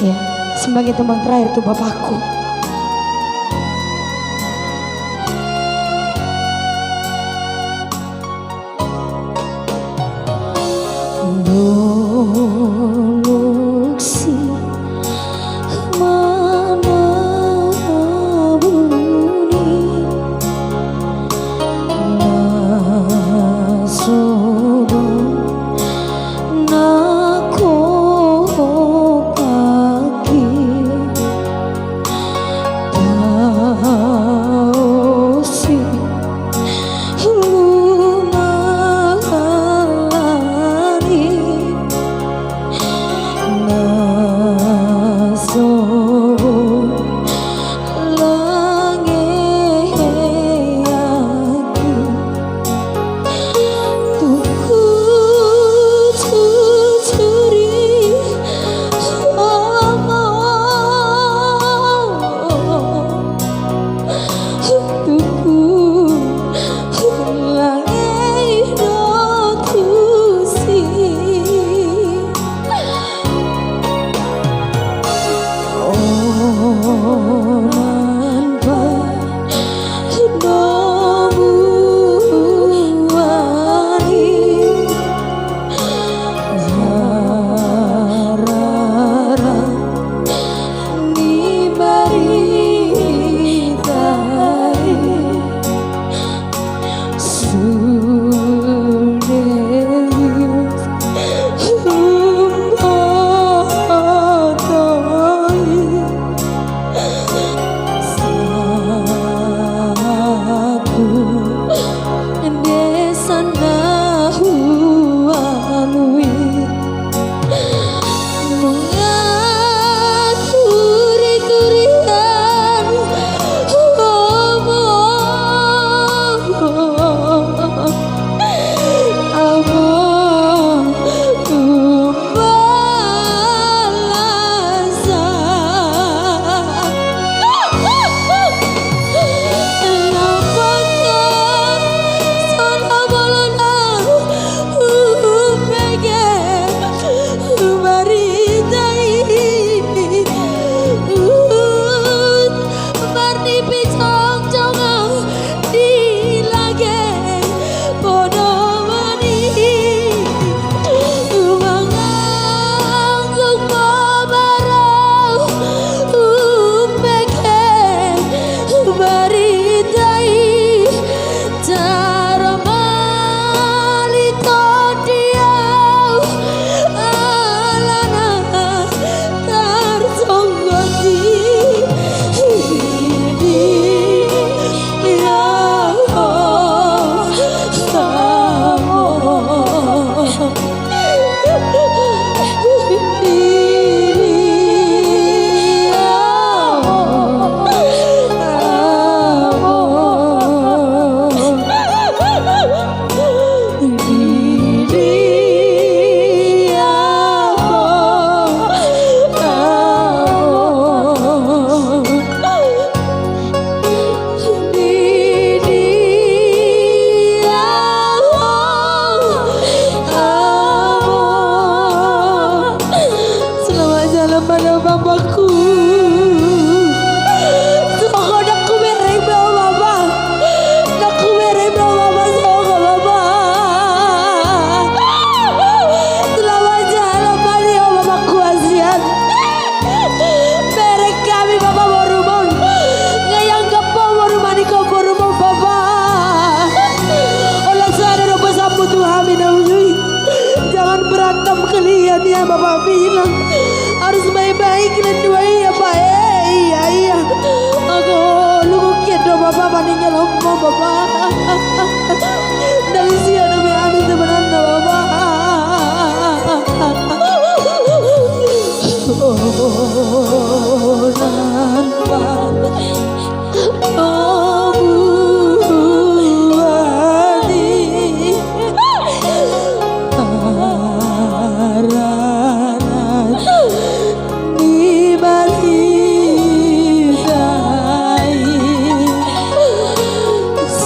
ya, sebagai teman terakhir tuh bapakku.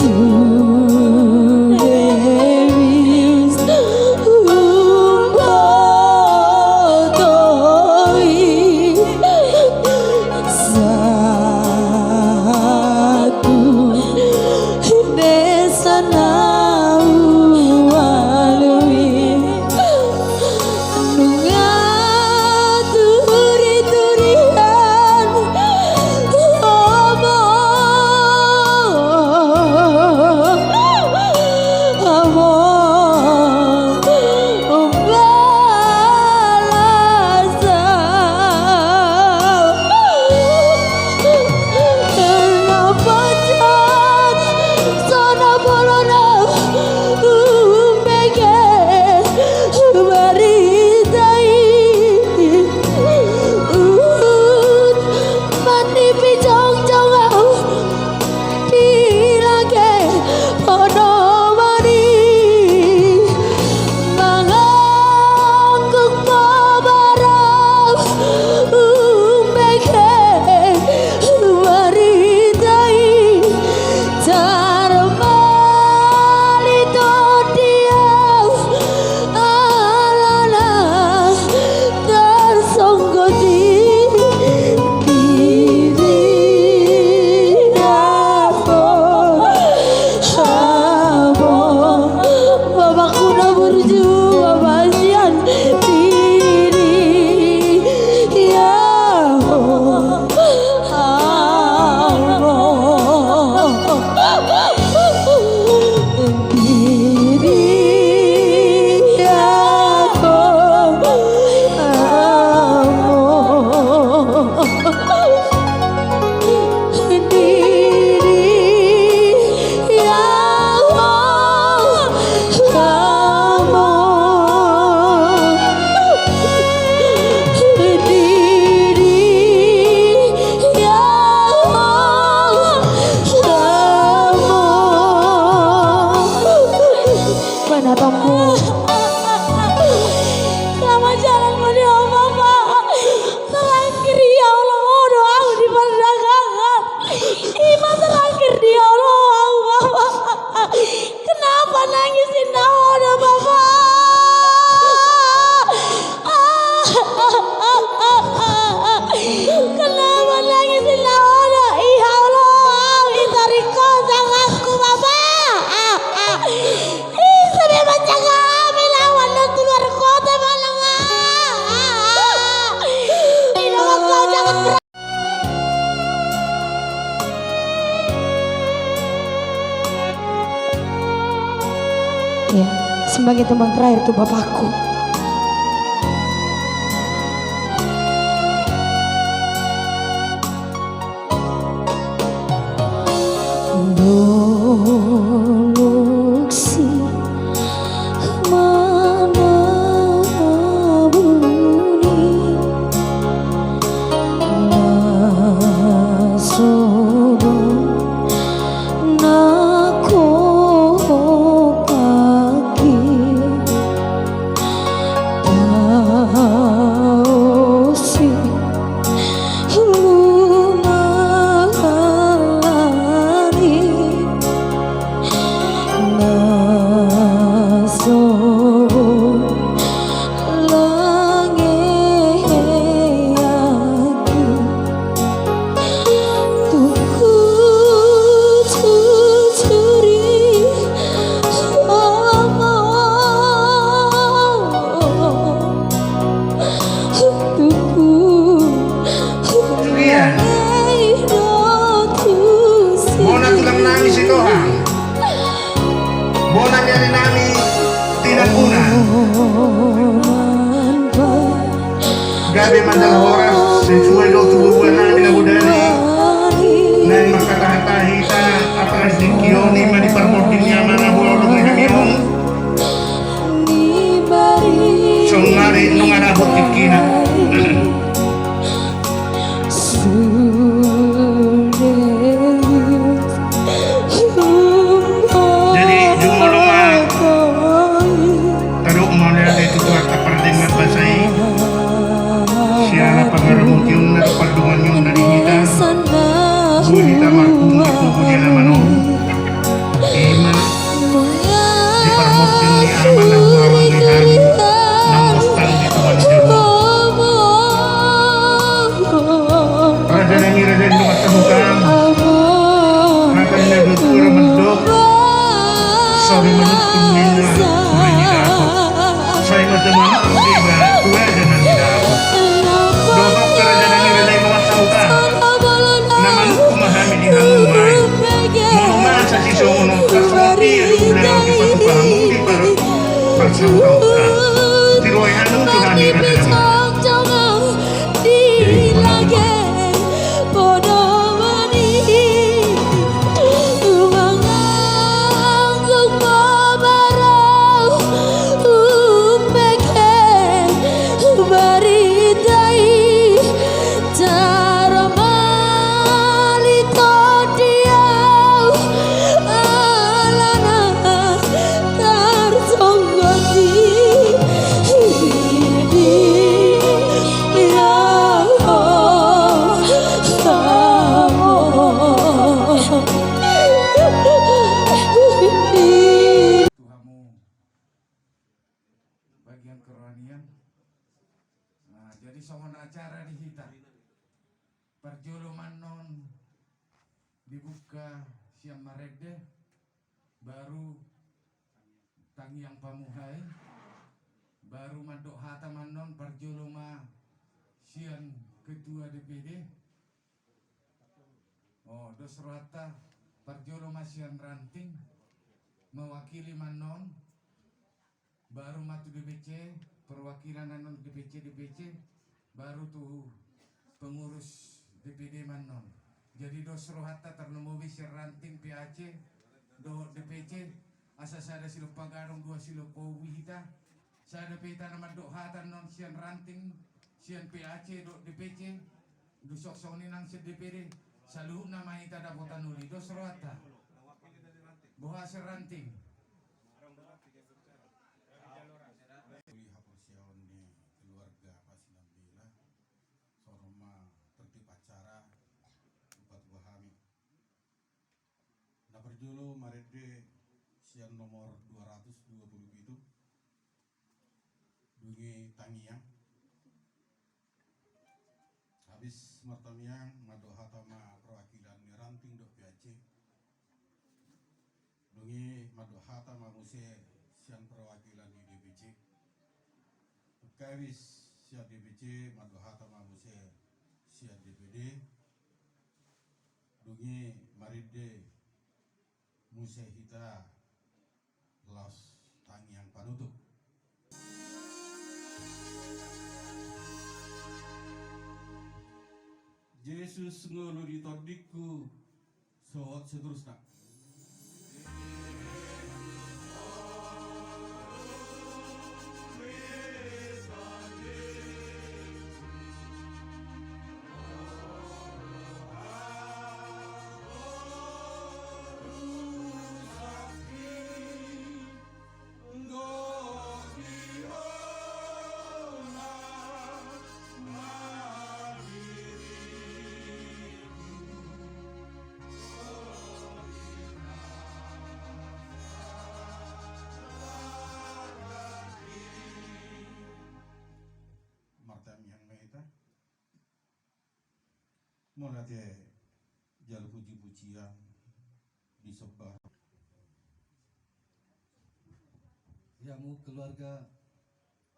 Sumut. Selamat jalan menuju Bapak. Terakhir ya Allah, oh doaku diperdagangkan. Iman terakhir di Allah, Bapak. Kenapa nangisin doa Bapak? Kenapa nangisin doa? Ya Allah, minta riko aku Bapak. Sampai macam kami lawan dan keluar kota malangan. Ini kau jangan ya, sebagai teman terakhir tuh bapakku. Luluksi mana bunyi nasobo nako pagi tahu si lumalani nasobo langeyaki tuku tuturi Julian, Bona tulang nami si Tohang. Bona dari nami tinaguna. Gabi mandang oras sesuai do tubuhan namin na budali. Nang makatahita apakah si Kioni maniparmortin niya mana bulo ng hamilong. Sungari nung anabot kikina. Jadi jumulong taruk mo na dito tuwag kapardin matbasay siya na pangaramot yung sorry menutup minyak sungai tidak saya macam-macam tiba tua jangan tidak dohok kerajaan ini rajai mawasauta nama lu memahami di hamumai mohon sa sisong unong kaswati dalam kipatu pahamudi parsauta tiroy hanung tunani rajai bagian kerohanian. Nah, jadi songon acara dihita perjuluman non dibuka siang marede baru tangiang pamuhai baru madok hata manon perjuluma siang ketua DPD dosrata perjuluma siang ranting mewakili manon baru matu DPC perwakilan anon DPC baru tuh pengurus DPD manon jadi dosro hatta ternemobi ranting PAC do DPC asa sada silo pagarong dua silo powihita sada pita nama do hata non sian ranting sian PAC do DPC do sok nang si DPD saluh nama hita dapotan uli dosro hatta boha ranting keluarga Pak Sinambela sorma tertib acara upat wahami na perjolo marede sian nomor 220 itu dungi tangiang habis martamiang mado hatama perwakilan ranting do PAC dungi mado hatama muse sian perwakilan di DPC kawis siap DPC madohata mabuse siap DPD dungi maride muse hita los tangiang panutup Yesus ngulu ditodikku sowot seterusnya mulai jal puji-pujian disembah yamu keluarga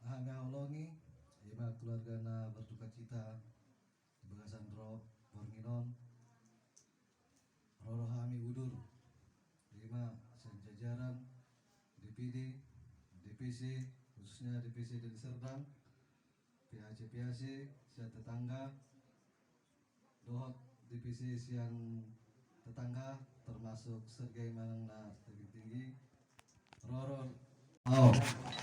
hame olongi ima keluarga na berduka cita bagasan ro bornginon roro hami udur ima sejajaran DPD DPC khususnya DPC Deli Serdang PAC sian tetangga dohot DPC sian tetangga termasuk Sergei Manangna lebih tinggi roro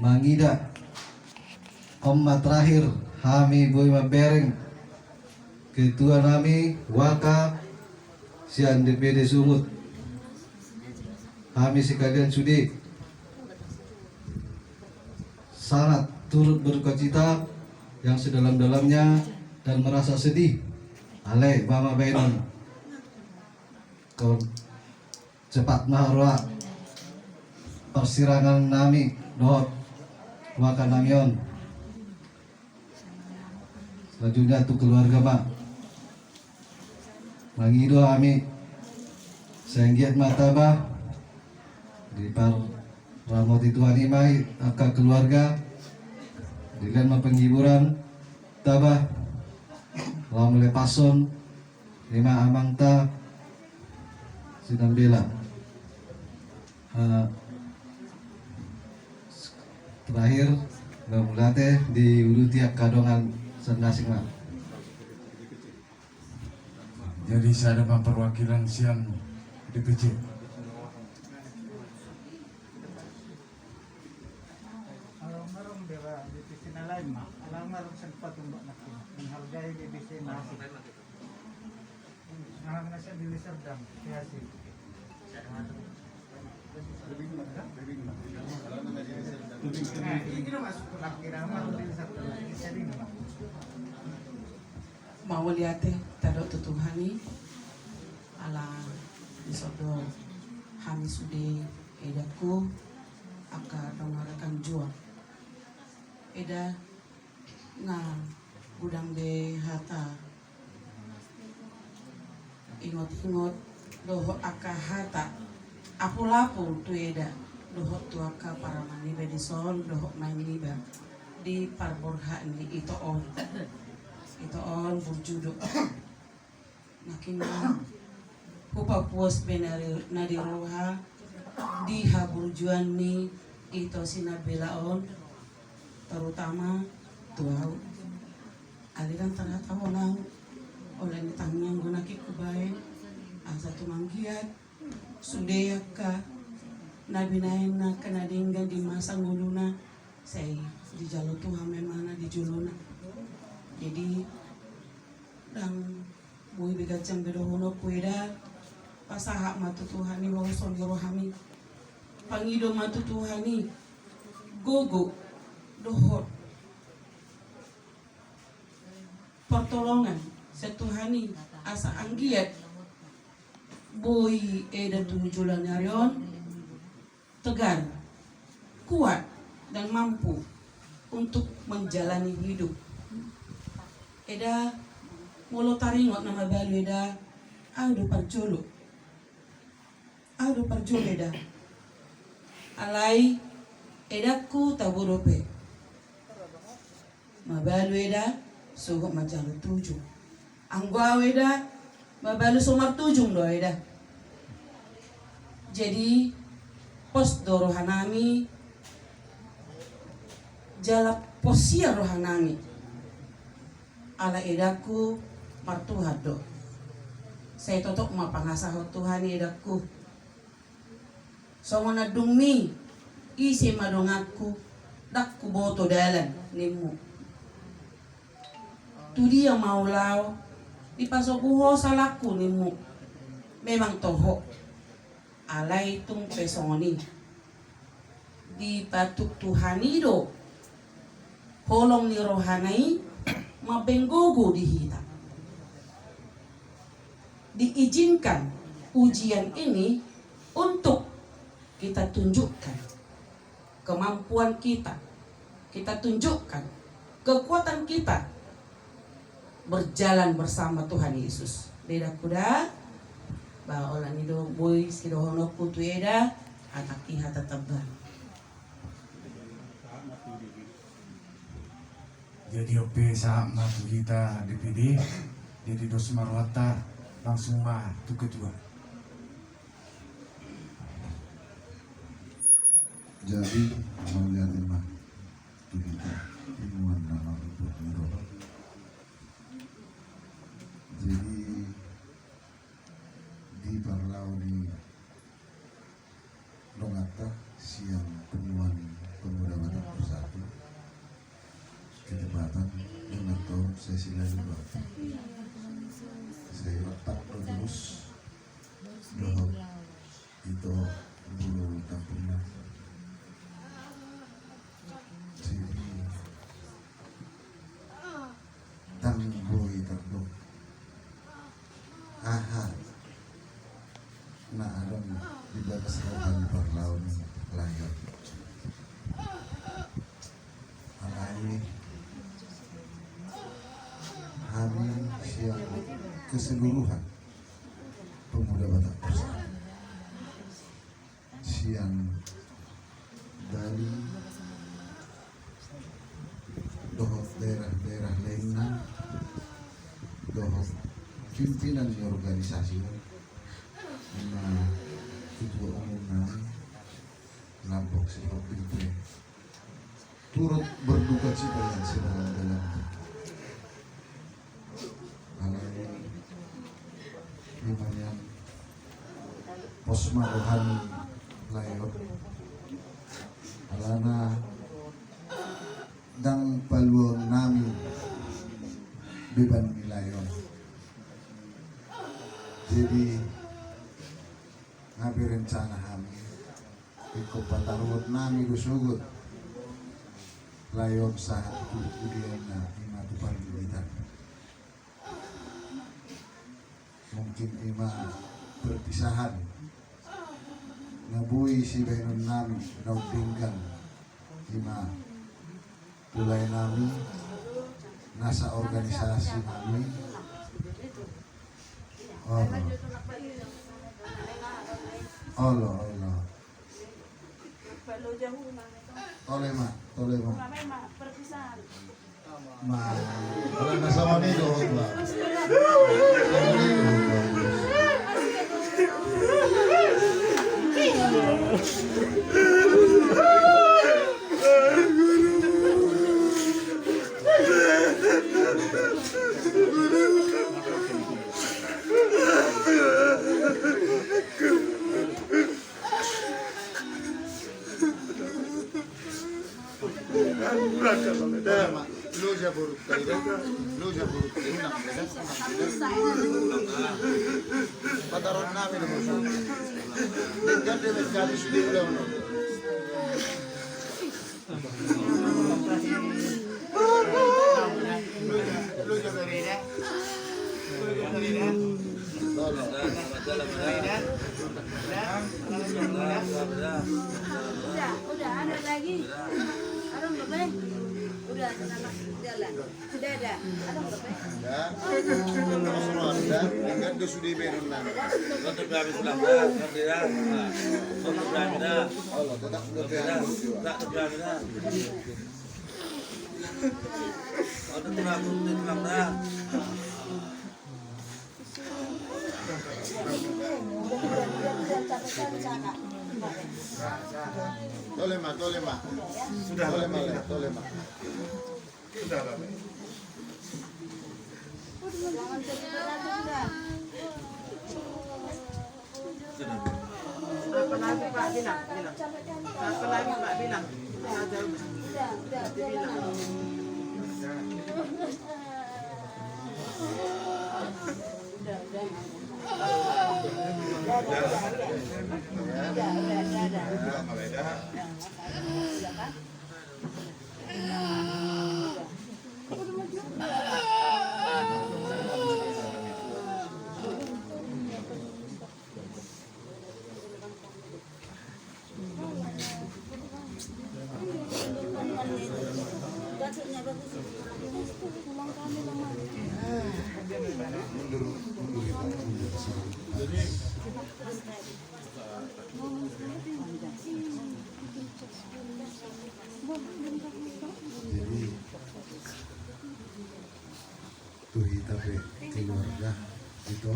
mangida omma terakhir hami boy mabereng ketua nami waka sian DPD Sumut kami sekalian sudi sangat turut berduka cita yang sedalam-dalamnya dan merasa sedih ale Mama Benon kau cepat maharwa persirangan nami dohot waka namion selanjutnya tu keluarga mak mangido ami senggiat mataba di par ramoti Tuhan imai aka keluarga dilen penghiburan tabah lamule pason lima amangta Sinambela. Terakhir mulate di urutiak kadongan senasing. Jadi saya ada perwakilan siang DPC. Alam-alam dewa divisi na lain mah. Alam-alam sempat untuk nakin menghargai divisi nasi. Ngarang nasi di Serdang, Kiasi. Nah, ini masuk ke kira-kira di Serdang, Kiasi. Mawaliate tado tutuhani ala disodo hami sude edaku aka dongarakan jua eda na gudang de hata ingot-ingot doho aka hata apu-lapu tu eda doho tu aka para maniba di sol doho maniba di parborha ni ito on burjudo nakina hupa puas benari nadiroha di haburjuan ni ito sinabelaon terutama tuau aliran terhataw nang oleh nitangyang gunaki kubain asa tumanggiat sudeyaka nabinain na kanadinggan di masa nguluna say di jalo Tuhan memana di juluna. Jadi dang boy begacang bedohono kueda pasaha matu Tuhani wau sondiro hami pangido matu Tuhani gogo dohot pertolongan setuhani asa anggiat boy eda tujulan harian tegar kuat dan mampu untuk menjalani hidup. Eda molo taringot nama balu eda audo parjolo eda alai edaku taburope mabalu eda sugo majalo tujuh anggua eda mabalu somar tujung do eda jadi pos do rohanami jalap posia rohanami ala edaku partuhado saya totok mapangasa Tuhan edaku somona dumi isi madongaku dakku boto dalan nimu tu dia maulau dipasokuho salaku nimu memang toho alai tung pesoni di patuk Tuhanido holong ni rohanai mabenggogo dihita. Diizinkan ujian ini untuk kita tunjukkan kemampuan kita tunjukkan kekuatan kita berjalan bersama Tuhan Yesus. Beda kuda, bahwa orang itu boy sidohono kutu eda, ataki hata tebal. Jadi OP saat matu kita DPD jadi dos marwata langsung mah tu ketua. Jadi melihat lima kita ilmuwan dalam untuk biro. Jadi di parlau di Longata siang temuan pemuda Batak Bersatu ketepatan dengan tahun sesi lain Bapak. Saya otak terus doh itu bulu kampungnya. Jadi tanggoi terdok. Aha. Nah ada di batas rohani parlau lahir. Alai kami siang keseluruhan pemuda Batak Bersatu siang kembali dohot daerah-daerah lainnya, dohot pimpinan organisasi, ketua umum Lampok Seperti turut berduka cita yang sedalam-dalamnya alami namanya posma rohani layon alana dang paluang nami beban milayon. Jadi ngabi rencana kami ikut patarut nami dusugut layon saat kemudian ima tupan militan mungkin ima perpisahan ngabui si benon nami naudingkan ima mulai nami nasa organisasi nami Allah tole ma kalau nasa manido Udah ada lagi. Arung lebih. Udah selamat jalan. Sudah ada. Arung lebih. Dengan dia sudah beron nami. Untuk habis lambat, tidak. Untuk berada. Allah tetap sudah beron. Tak berada. Untuk lambat. Tolema. Sudah tolema. Sudah Bapak. Jangan sudah. Apa lagi Pak bilang? Apa lagi Pak bilang? Udah. Jadi tuh kita keluarga itu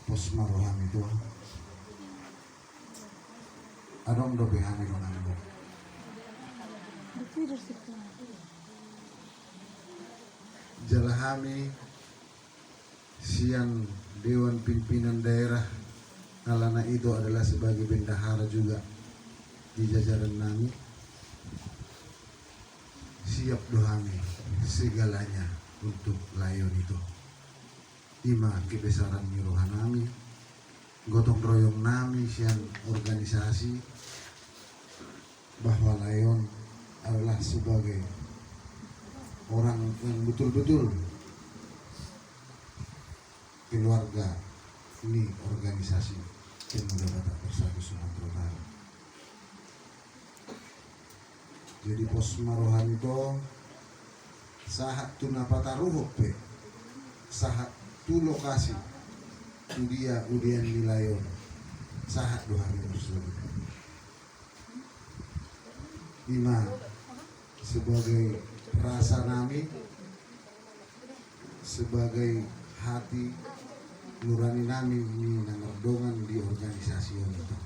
pos maroham itu adong do behani konambo jalahami siang Dewan Pimpinan Daerah alana itu adalah sebagai bendahara juga di jajaran nami siap dohami segalanya untuk layon itu ima kebesaran mirohan nami gotong royong nami siang organisasi bahwa layon adalah sebagai orang yang betul-betul keluarga ini organisasi Pemuda BATAK Bersatu Sumatera Utara. Jadi pos marohan itu sahat tu napata ruhuk pe sahat tu lokasi tu dia udian milayon sahat doa tersebut. Ima sebagai rasa nami, sebagai hati nurani nami ini nangardongan di organisasi itu.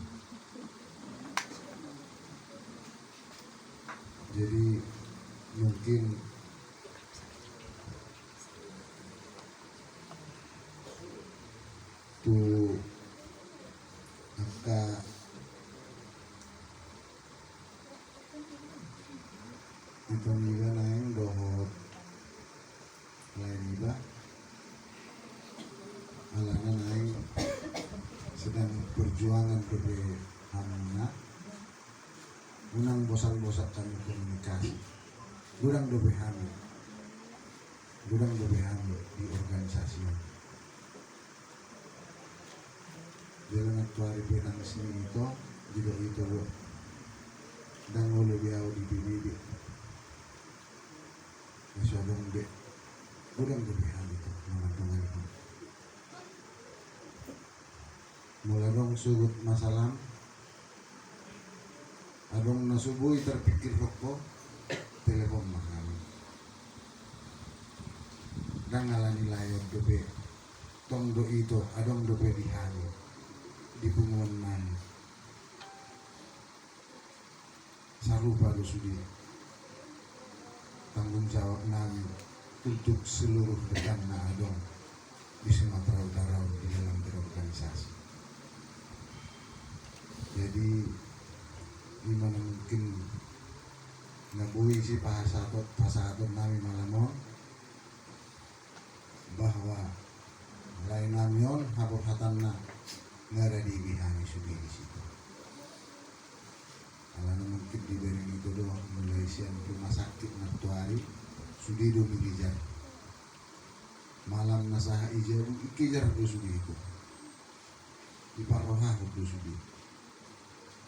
Jadi mungkin tuh angka itu juga naik dohot lain juga alana naik sedang perjuangan PB Amina unang bosan-bosan kami komunikasi gudang dobe hamil di organisasi Jalan Ketua Harian sini itu juga itu dan oleh dia di PBB masyadong de gudang dobe hamil itu teman-teman itu mulai dong sugut masalah adong nasubui terpikir rokok telepon mahal dan ngalani layar dobe tong do itu adong dobe di hari di pengumuman sarupa do sudi tanggung jawab nami untuk seluruh rekan na adong di Sumatera Utara di dalam berorganisasi. Jadi gimana mungkin ngabui si pasatot nami malamon bahwa lain namion habor hatanna ngada di bihani sudi di situ. Alana mungkin diberi itu doang Malaysian rumah sakit naktuari sudi do migijar malam nasaha ijar ikijar do sudi itu di paroha do sudi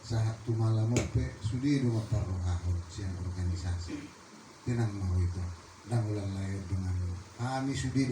saat tu malam ope sudi do paroha siang organisasi tenang mau itu dan ulang layar dengan kami sudi